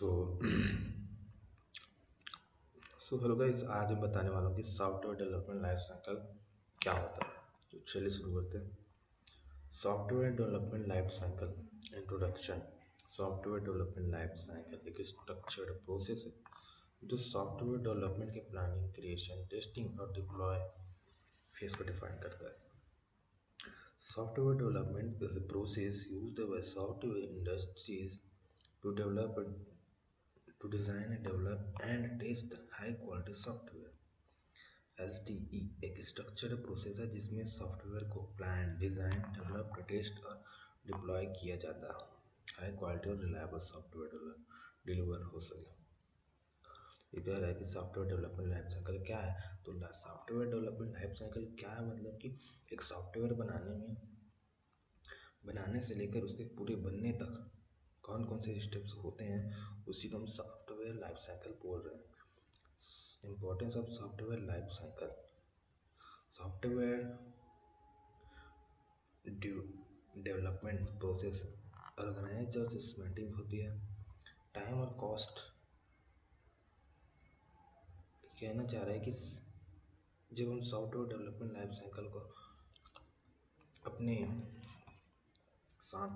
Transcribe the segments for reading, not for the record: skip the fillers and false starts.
So hello guys, आज मैं बताने वाला हूँ कि सॉफ्टवेयर डेवलपमेंट लाइफ साइकिल क्या होता है। तो चलिए शुरू करते हैं। Software development life cycle introduction. Software development life cycle एक स्ट्रक्चर्ड प्रोसेस है जो सॉफ्टवेयर डेवलपमेंट के प्लानिंग, क्रिएशन, टेस्टिंग और डिप्लॉय फेस को डिफाइन करता है। Software development is a process used by software industries to design, develop and test high quality software. SDE एक structured process है जिसमें सॉफ्टवेयर को प्लान, डिज़ाइन, डेवलप, टेस्ट और deploy किया जाता है। हाई क्वालिटी और रिलायबल सॉफ्टवेयर डिलीवर हो सके। ये कह रहा है कि सॉफ्टवेयर डेवलपमेंट लाइफ साइकिल क्या है। तो सॉफ्टवेयर डेवलपमेंट लाइफ साइकिल क्या है, मतलब कि एक सॉफ्टवेयर बनाने से लेकर उसके पूरे बनने तक कौन कौन से स्टेप्स होते हैं, उसी को हम सॉफ्टवेयर लाइफ साइकिल बोल रहे हैं। Importance of software life cycle. Software development process organize और सिस्टमेटिक होती है। टाइम और कॉस्ट कहना चाह रहा है कि जब हम सॉफ्टवेयर डेवलपमेंट लाइफ साइकिल को अपने साथ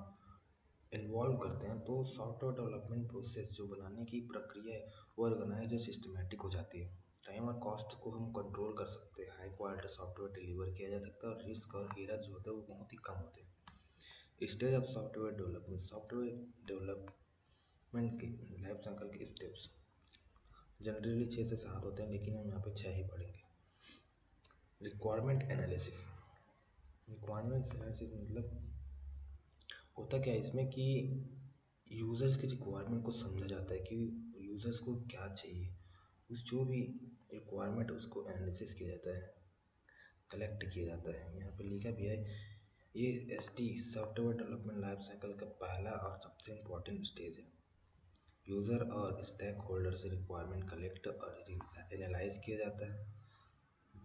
इन्वॉल्व करते हैं तो सॉफ्टवेयर डेवलपमेंट प्रोसेस जो बनाने की प्रक्रिया है वो ऑर्गेनाइज और सिस्टमेटिक हो जाती है। टाइम और कॉस्ट को हम कंट्रोल कर सकते हैं, हाई क्वालिटी सॉफ्टवेयर डिलीवर किया जा सकता है और रिस्क और एरर जो होते हैं वो बहुत ही कम होते हैं। Stage of software development. Software development की लाइफ साइकिल के स्टेप्स जनरली 6 से 7 होते हैं, लेकिन हम यहाँ पे 6 ही पढ़ेंगे। Requirement analysis. रिक्वायरमेंट एनालिसिस मतलब होता क्या है इसमें कि यूज़र्स की रिक्वायरमेंट को समझा जाता है कि यूज़र्स को क्या चाहिए, उस जो भी रिक्वायरमेंट उसको एनालिसिस किया जाता है, कलेक्ट किया जाता है। यहाँ पे लिखा भी है ये SD software development life cycle का पहला और सबसे इम्पोर्टेंट स्टेज है। यूज़र और स्टेक होल्डर से रिक्वायरमेंट कलेक्ट और एनालाइज किया जाता है।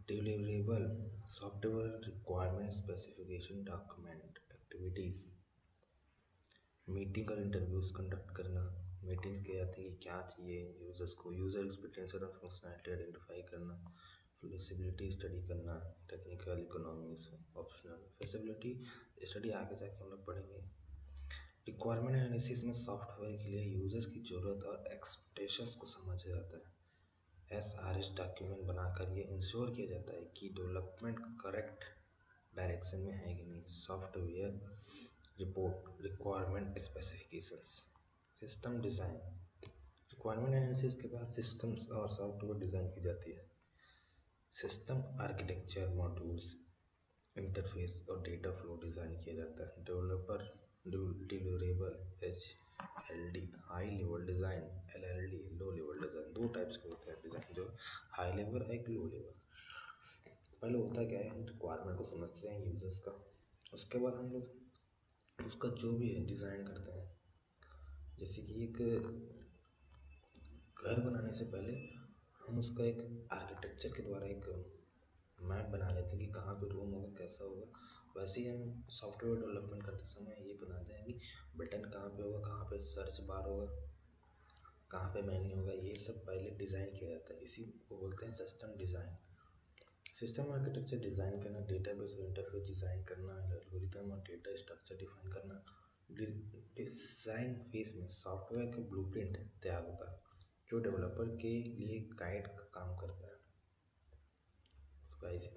Deliverable software requirement specification document activities. Meeting और इंटरव्यूज़ कंडक्ट करना। मीटिंग्स किए जाती हैं कि क्या चाहिए यूज़र्स को, यूज़र एक्सपीरियंस और फंक्शनैलिटी आइडेंटिफाई करना, फ्लेक्सिबिलिटी स्टडी करना, technical, economics, optional. Flexibility study आगे जाके हम लोग पढ़ेंगे। रिक्वायरमेंट एनालिसिस में सॉफ्टवेयर के लिए यूज़र्स की ज़रूरत और एक्सपेक्टेशंस को समझा जाता है। SRS डॉक्यूमेंट बनाकर ये इंश्योर किया जाता है कि डेवलपमेंट करेक्ट डायरेक्शन में है कि नहीं। Software report requirement specifications. System design. Requirement analysis के बाद सिस्टम्स और सॉफ्टवेयर डिज़ाइन की जाती है। सिस्टम आर्किटेक्चर, मॉड्यूल्स, इंटरफेस और डेटा फ्लो डिज़ाइन किया जाता है। Developer deliverable HLD high level design, LLD low level design. दो टाइप्स के होते हैं डिज़ाइन, जो हाई लेवल है, एक लो लेवल। पहले होता क्या है, हम रिक्वायरमेंट को समझते हैं यूज़र्स का, उसके बाद हम लोग उसका जो भी है डिज़ाइन करते हैं। जैसे कि एक घर बनाने से पहले हम उसका एक आर्किटेक्चर के द्वारा एक मैप बना लेते हैं कि कहाँ पे रूम होगा, कैसा होगा। वैसे ही हम सॉफ्टवेयर डेवलपमेंट करते समय ये बनाते हैं कि बटन कहाँ पे होगा, कहाँ पे सर्च बार होगा, कहाँ पे मेन्यू होगा। ये सब पहले डिज़ाइन किया जाता है, इसी को बोलते हैं system design. System architecture design करना, डेटाबेस और इंटरफेस डिज़ाइन करना, एल्गोरिथम और डेटा स्ट्रक्चर डिफाइन करना। डिज़ाइन फेज में सॉफ्टवेयर का ब्लूप्रिंट तैयार होता है जो डेवलपर के लिए गाइड का काम करता है। तो गाइस